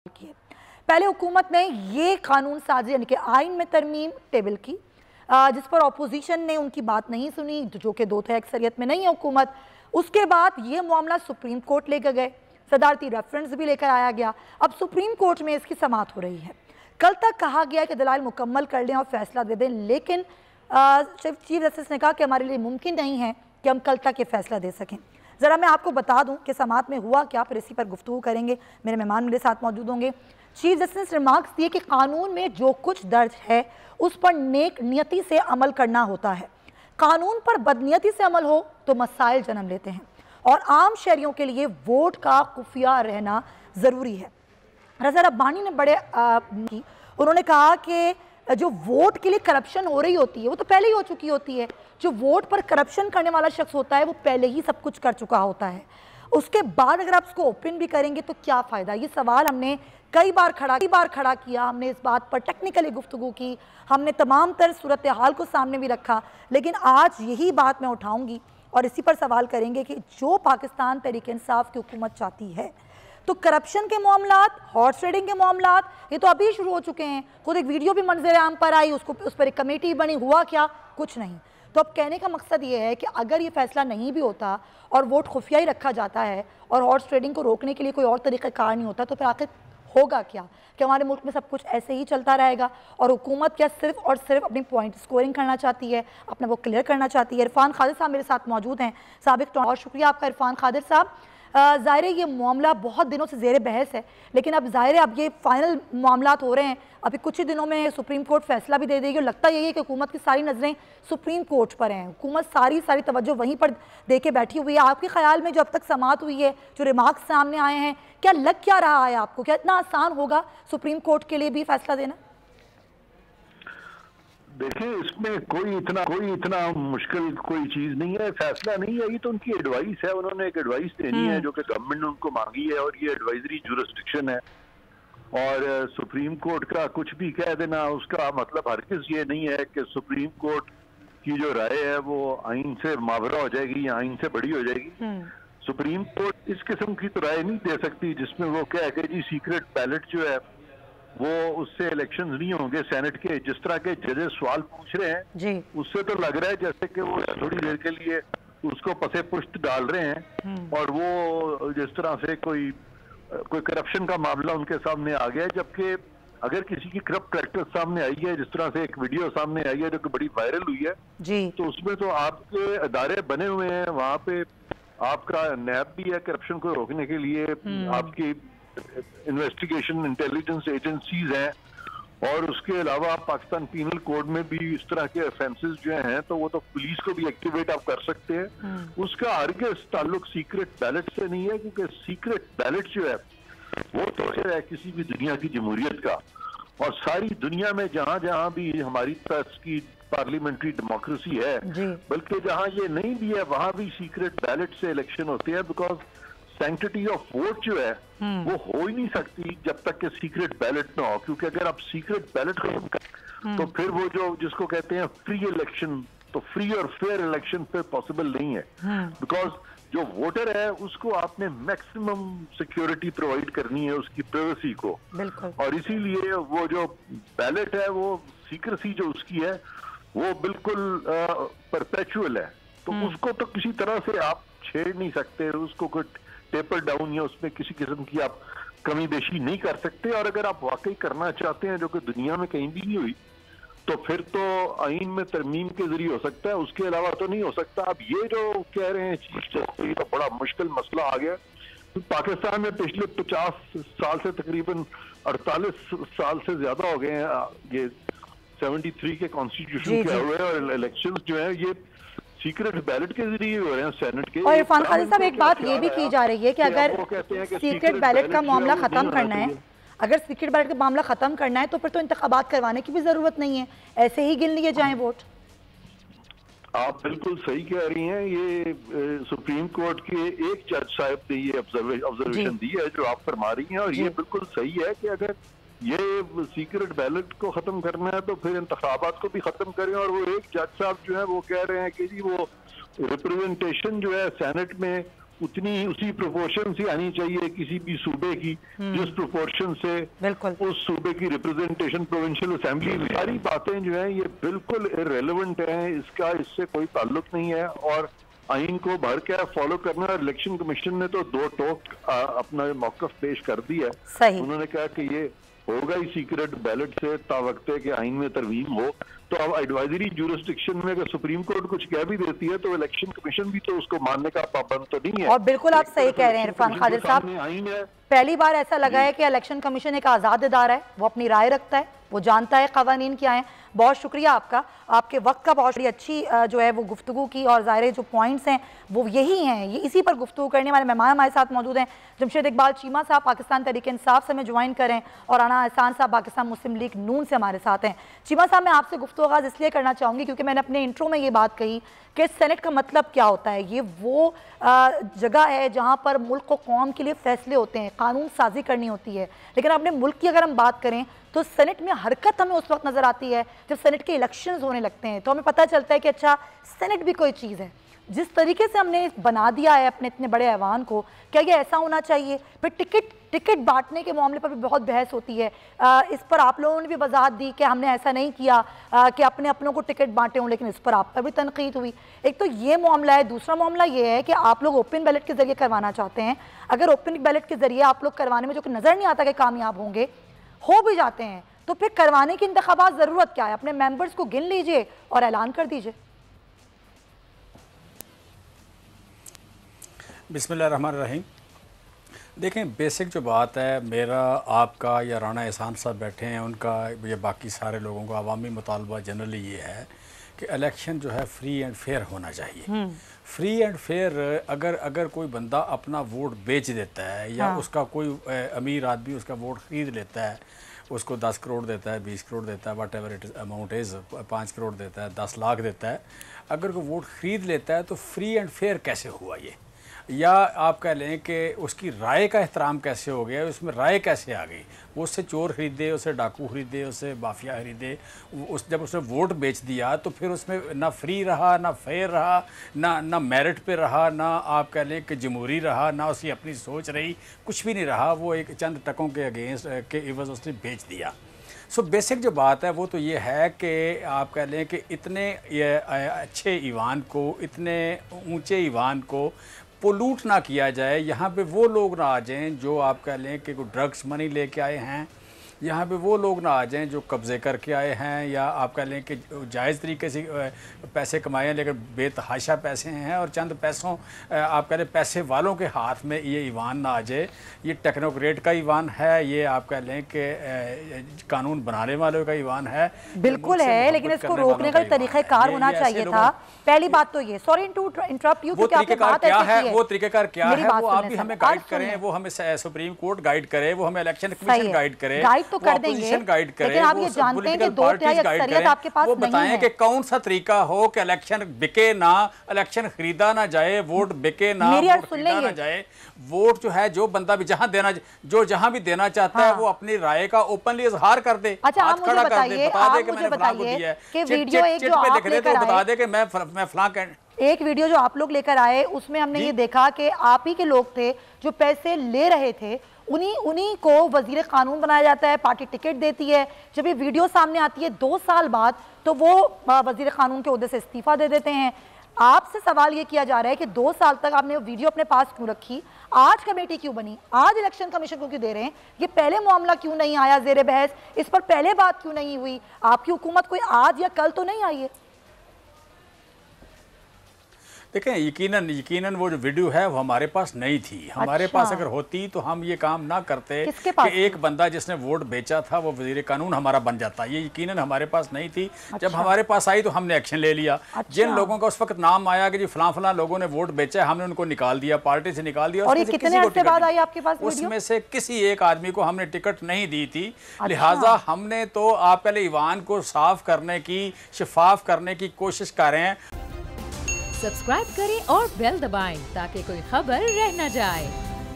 किए। पहले हुकूमत ने ये कानून साजी यानी कि आइन में तरमीम टेबल की, जिस पर अपोजिशन ने उनकी बात नहीं सुनी, जो कि दो अक्सरियत में नहीं है हुकूमत। उसके बाद ये मामला सुप्रीम कोर्ट लेकर गए, सदारती रेफरेंस भी लेकर आया गया। अब सुप्रीम कोर्ट में इसकी समाअत हो रही है। कल तक कहा गया कि दलाइल मुकम्मल कर लें और फैसला दे दें, लेकिन चीफ जस्टिस ने कहा कि हमारे लिए मुमकिन नहीं है कि हम कल तक ये फैसला दे सकें। ज़रा मैं आपको बता दूं कि समाअत में हुआ क्या, फिर इसी पर गुफ्तगू करेंगे। मेरे मेहमान मेरे साथ मौजूद होंगे। चीफ जस्टिस ने रिमार्क्स दिए कि कानून में जो कुछ दर्ज है उस पर नेक नियति से अमल करना होता है। कानून पर बदनीयती से अमल हो तो मसाइल जन्म लेते हैं और आम शहरियों के लिए वोट का खुफिया रहना ज़रूरी है। रज़ा रब्बानी ने उन्होंने कहा कि जो वोट के लिए करप्शन हो रही होती है वो तो पहले ही हो चुकी होती है। जो वोट पर करप्शन करने वाला शख्स होता है वो पहले ही सब कुछ कर चुका होता है। उसके बाद अगर आप उसको ओपन भी करेंगे तो क्या फ़ायदा। ये सवाल हमने कई बार खड़ा किया। हमने इस बात पर टेक्निकली गुफ्तगू की, हमने तमाम तर सूरत हाल को सामने भी रखा, लेकिन आज यही बात मैं उठाऊंगी और इसी पर सवाल करेंगे कि जो पाकिस्तान तहरीक-ए-इंसाफ की हुकूमत चाहती है तो करप्शन के मामलात, हॉर्स ट्रेडिंग के मामलात ये तो अभी शुरू हो चुके हैं। खुद एक वीडियो भी मंजर आम पर आई, उस पर एक कमेटी बनी, हुआ क्या, कुछ नहीं। तो अब कहने का मकसद ये है कि अगर ये फैसला नहीं भी होता और वोट खुफिया ही रखा जाता है और हॉर्स ट्रेडिंग को रोकने के लिए कोई और तरीक़ाकार नहीं होता, तो फिर आखिर होगा क्या कि हमारे मुल्क में सब कुछ ऐसे ही चलता रहेगा और हुकूमत क्या सिर्फ और सिर्फ अपनी पॉइंट स्कोरिंग करना चाहती है, अपना वो क्लियर करना चाहती है। इरफान खादिर साहब मेरे साथ मौजूद हैं, साबिक। और शुक्रिया आपका इरफान खादिर साहब। ज़ाहिर है ये मामला बहुत दिनों से ज़ेर बहस है, लेकिन अब ज़ाहिर है अब ये फाइनल मामलात हो रहे हैं। अभी कुछ ही दिनों में सुप्रीम कोर्ट फैसला भी दे देगी और लगता यही है कि हुकूमत की सारी नज़रें सुप्रीम कोर्ट पर हैं। हुकूमत सारी तवज्जो वहीं पर दे के बैठी हुई है। आपके ख्याल में जो अब तक समाअत हुई है, जो रिमार्क्स सामने आए हैं, क्या लग क्या रहा है आपको? क्या इतना आसान होगा सुप्रीम कोर्ट के लिए भी फैसला देना? देखिए, इसमें कोई इतना मुश्किल कोई चीज नहीं है, फैसला नहीं है। ये तो उनकी एडवाइस है, उन्होंने एक एडवाइस देनी है जो कि गवर्नमेंट ने उनको मांगी है और ये एडवाइजरी जुरिस्डिक्शन है। और सुप्रीम कोर्ट का कुछ भी कह देना उसका मतलब हरगिज ये नहीं है कि सुप्रीम कोर्ट की जो राय है वो आइन से मावरा हो जाएगी या आइन से बड़ी हो जाएगी। सुप्रीम कोर्ट इस किस्म की तो राय नहीं दे सकती जिसमें वो कहे कि जी सीक्रेट बैलेट जो है वो उससे इलेक्शंस नहीं होंगे सेनेट के। जिस तरह के जजेस सवाल पूछ रहे हैं उससे तो लग रहा है जैसे कि वो थोड़ी देर के लिए उसको पसे पुष्ट डाल रहे हैं और वो जिस तरह से कोई करप्शन का मामला उनके सामने आ गया है। जबकि अगर किसी की करप्ट प्रैक्टिस सामने आई है, जिस तरह से एक वीडियो सामने आई है जो कि बड़ी वायरल हुई है जी, तो उसमें तो आपके अदारे बने हुए हैं, वहां पे आपका नैब भी है करप्शन को रोकने के लिए, आपकी इन्वेस्टिगेशन इंटेलिजेंस एजेंसीज हैं और उसके अलावा पाकिस्तान पीनल कोड में भी इस तरह के ऑफेंसेस जो हैं तो वो तो पुलिस को भी एक्टिवेट आप कर सकते हैं। उसका हरगिज़ ताल्लुक सीक्रेट बैलेट से नहीं है, क्योंकि सीक्रेट बैलेट जो है वो तो है किसी भी दुनिया की जमहूरियत का। और सारी दुनिया में जहां जहां भी हमारी तरह की पार्लियामेंट्री डेमोक्रेसी है, बल्कि जहां ये नहीं भी है वहां भी सीक्रेट बैलेट से इलेक्शन होते हैं। बिकॉज सैंक्टिटी ऑफ वोट जो है वो हो ही नहीं सकती जब तक कि सीक्रेट बैलेट ना हो, क्योंकि अगर आप सीक्रेट बैलेट खत्म कर तो फिर वो जो जिसको कहते हैं फ्री इलेक्शन, तो फ्री और फेयर इलेक्शन फिर पॉसिबल नहीं है। बिकॉज जो वोटर है उसको आपने मैक्सिमम सिक्योरिटी प्रोवाइड करनी है उसकी प्राइवेसी को, और इसीलिए वो जो बैलेट है वो सीक्रेसी जो उसकी है वो बिल्कुल परपेचुअल है। तो उसको तो किसी तरह से आप छेड़ नहीं सकते, उसको कोई टेपर डाउन या उसमें किसी किस्म की आप कमी बेशी नहीं कर सकते। और अगर आप वाकई करना चाहते हैं जो कि दुनिया में कहीं भी नहीं हुई, तो फिर तो आइन में तरमीम के जरिए हो सकता है, उसके अलावा तो नहीं हो सकता। अब ये जो कह रहे हैं चीफ जस्टिस, तो बड़ा मुश्किल मसला आ गया। तो पाकिस्तान में पिछले 50 साल से तकरीबन 48 साल से ज्यादा हो गए हैं ये 73 के कॉन्स्टिट्यूशन के हुए, और इलेक्शन जो है ये सीक्रेट बैलेट के जरिए हो रहे हैं सेनेट के। और इरफान खादिर साहब एक बात ये भी की जा रही है कि अगर सीक्रेट बैलेट का मामला खत्म करना है, अगर सीक्रेट बैलेट का मामला खत्म करना है तो फिर तो इंतखाबात करवाने की भी जरूरत नहीं है, ऐसे ही गिन लिए जाएं वोट। आप बिल्कुल सही कह रही हैं। ये सुप्रीम कोर्ट के एक जज साहब ने ये ऑब्जर्वेशन दी है जो आप फरमा रही हैं, और ये बिल्कुल सही है कि अगर ये सीक्रेट बैलेट को खत्म करना है तो फिर इंतखाबात को भी खत्म करें। और वो एक जज साहब जो है वो कह रहे हैं कि जी वो रिप्रेजेंटेशन जो है सेनेट में उसी प्रोपोर्शन से आनी चाहिए किसी भी सूबे की, जिस प्रोपोर्शन से बिल्कुल उस सूबे की रिप्रेजेंटेशन प्रोविंशियल असेंबली। सारी बातें जो है ये बिल्कुल इररेलेवेंट हैं, इससे कोई ताल्लुक नहीं है और आइन को भर के फॉलो करना। इलेक्शन कमीशन ने तो दो टोक अपना मौकफ पेश कर दिया है। उन्होंने कहा कि ये होगा ही सीक्रेट बैलेट से तावक्ते के आइन में तरमीम हो। तो अब एडवाइजरी ज्यूरिसडिक्शन में अगर सुप्रीम कोर्ट कुछ कह भी देती है तो इलेक्शन कमीशन भी तो उसको मानने का पाबंद तो नहीं है। और बिल्कुल आप सही कह रहे हैं इरफान कादिर साहब, पहली बार ऐसा लगा है कि इलेक्शन कमीशन एक आज़ाद इदारा है, वो अपनी राय रखता है, वो जानता है कवानीन क्या है। बहुत शुक्रिया आपका, आपके वक्त का बहुत अच्छी जो है वो गुफ्तगू की, और ज़ाहिर जो पॉइंट्स हैं वो यही हैं, ये इसी पर गुफ्तगू करने वाले मेहमान हमारे साथ मौजूद हैं। जमशेद इकबाल चीमा साहब पाकिस्तान तहरीक-ए-इंसाफ से हमें ज्वाइन करें, और राना एहसान साहब पाकिस्तान मुस्लिम लीग नून से हमारे साथ हैं। चीमा साहब, मैं आपसे गुफ्तगू आगाज़ इसलिए करना चाहूँगी क्योंकि मैंने अपने इंट्रो में ये बात कही कि सेनेट का मतलब क्या होता है। ये वो जगह है जहाँ पर मुल्क और कौम के लिए फैसले होते हैं, कानून साजी करनी होती है। लेकिन अपने मुल्क की अगर हम बात करें तो सेनेट में हरकत हमें उस वक्त नज़र आती है जब सेनेट के इलेक्शंस होने लगते हैं, तो हमें पता चलता है कि अच्छा सेनेट भी कोई चीज़ है। जिस तरीके से हमने बना दिया है अपने इतने बड़े ऐवान को, क्या ये ऐसा होना चाहिए? फिर टिकट बांटने के मामले पर भी बहुत बहस होती है। इस पर आप लोगों ने भी वजाहत दी कि हमने ऐसा नहीं किया कि अपनों को टिकट बांटे हों, लेकिन इस पर आप पर भी तनकीद हुई। एक तो ये मामला है। दूसरा मामला ये है कि आप लोग ओपन बैलेट के जरिए करवाना चाहते हैं। अगर ओपन बैलेट के जरिए आप लोग करवाने में जो कि नज़र नहीं आता कि कामयाब होंगे, हो भी जाते हैं, तो फिर करवाने की इंतखाबात ज़रूरत क्या है? अपने मेंबर्स को गिन लीजिए और ऐलान कर दीजिए। बिस्मिल्लाहिर्रहमानिर्रहीम। देखें, बेसिक जो बात है, मेरा आपका या राना एहसान साहब बैठे हैं उनका या बाकी सारे लोगों का अवामी मुतालबा जनरली ये है कि इलेक्शन जो है फ्री एंड फेयर होना चाहिए। फ्री एंड फेयर अगर कोई बंदा अपना वोट बेच देता है या उसका कोई अमीर आदमी उसका वोट ख़रीद लेता है, उसको 10 करोड़ देता है, 20 करोड़ देता है, what ever it amount is, 5 crore देता है, 10 लाख देता है, अगर कोई वोट ख़रीद लेता है तो फ्री एंड फेयर कैसे हुआ ये? या आप कह लें कि उसकी राय का एहतराम कैसे हो गया, उसमें राय कैसे आ गई? वो उससे चोर ख़रीदे, उससे डाकू ख़रीदे, उससे माफिया ख़रीदे, जब उसने वोट बेच दिया तो फिर उसमें ना फ्री रहा, ना फेयर रहा, ना मेरिट पे रहा, ना आप कह लें कि जमहूरी रहा, ना उसकी अपनी सोच रही, कुछ भी नहीं रहा। वो एक चंद टकों के अगेंस्ट के इवज़ उसने बेच दिया। सो बेसिक जो बात है वो तो ये है कि आप कह लें कि इतने अच्छे ईवान को, इतने ऊंचे ईवान को पोलूट ना किया जाए। यहाँ पे वो लोग ना आ जाएं जो आप कह लें कि कोई ड्रग्स मनी लेके आए हैं, यहाँ पे वो लोग ना आ जाएं जो कब्ज़े करके आए हैं, या आप कह लें कि जायज़ तरीके से पैसे कमाए हैं लेकिन बेतहाशा पैसे हैं और चंद पैसों आप कह लें पैसे वालों के हाथ में ये ईवान ना आ जाए। ये टेक्नोक्रेट का ईवान है, ये आप कह लें कि कानून बनाने वालों का ईवान है। बिल्कुल है, लेकिन इसको रोकने का तरीक़ाकार होना चाहिए था। पहली बात तो ये, सॉरी टू इंटरप्ट यू, वो तरीक़ाकार क्या है, वो तरीक़ाकार क्या है वो आप भी हमें गाइड करें, वो हमें सुप्रीम कोर्ट गाइड करे, वो हमें इलेक्शन कमीशन गाइड करे, तो कर देंगे, लेकिन आप ये जानते हैं कि 2/3 अक्सरियत आपके पास नहीं है। वो बताएं कि कौन सा तरीका हो कि इलेक्शन बिके ना, इलेक्शन खरीदा ना जाए, वोट बिके ना, वोट खरीदा ना जाए। वोट जो है जो बंदा भी जहां देना, जो जहां भी देना चाहता है वो अपनी राय का ओपनली इजहार कर दे। अच्छा, आप मुझे बताइए, आप मुझे बताइए कि वीडियो एक जो आप लेकर आए, बता दे कि मैं फलां एक वीडियो जो आप लोग लेकर आए उसमें हमने ये देखा कि आप ही के लोग थे जो पैसे ले रहे थे, उन्हीं को वजीर कानून बनाया जाता है, पार्टी टिकट देती है। जब ये वीडियो सामने आती है 2 साल बाद तो वो वजीर कानून के ओहदे से इस्तीफा दे देते हैं। आपसे सवाल ये किया जा रहा है कि 2 साल तक आपने वीडियो अपने पास क्यों रखी? आज कमेटी क्यों बनी? आज इलेक्शन कमीशन को क्यों दे रहे हैं? ये पहले मामला क्यों नहीं आया ज़ेरे बहस? इस पर पहले बात क्यों नहीं हुई? आपकी हुकूमत कोई आज या कल तो नहीं आई है। देखें, यकीनन वो जो वीडियो है वो हमारे पास नहीं थी। हमारे पास अगर होती तो हम ये काम ना करते कि एक बंदा जिसने वोट बेचा था वो वजीर कानून हमारा बन जाता। ये यकीनन हमारे पास नहीं थी। जब हमारे पास आई तो हमने एक्शन ले लिया। जिन लोगों का उस वक्त नाम आया कि जी फलां लोगों ने वोट बेचा, हमने उनको निकाल दिया, पार्टी से निकाल दिया। और ये कितने अर्से बाद आई आपके पास वीडियो? उसमें से किसी एक आदमी को हमने टिकट नहीं दी थी। लिहाजा हमने तो आप पहले ईवान को साफ करने की, शफाफ करने की कोशिश कर रहे हैं। सब्सक्राइब करें और बेल दबाएं ताकि कोई खबर रह न जाए।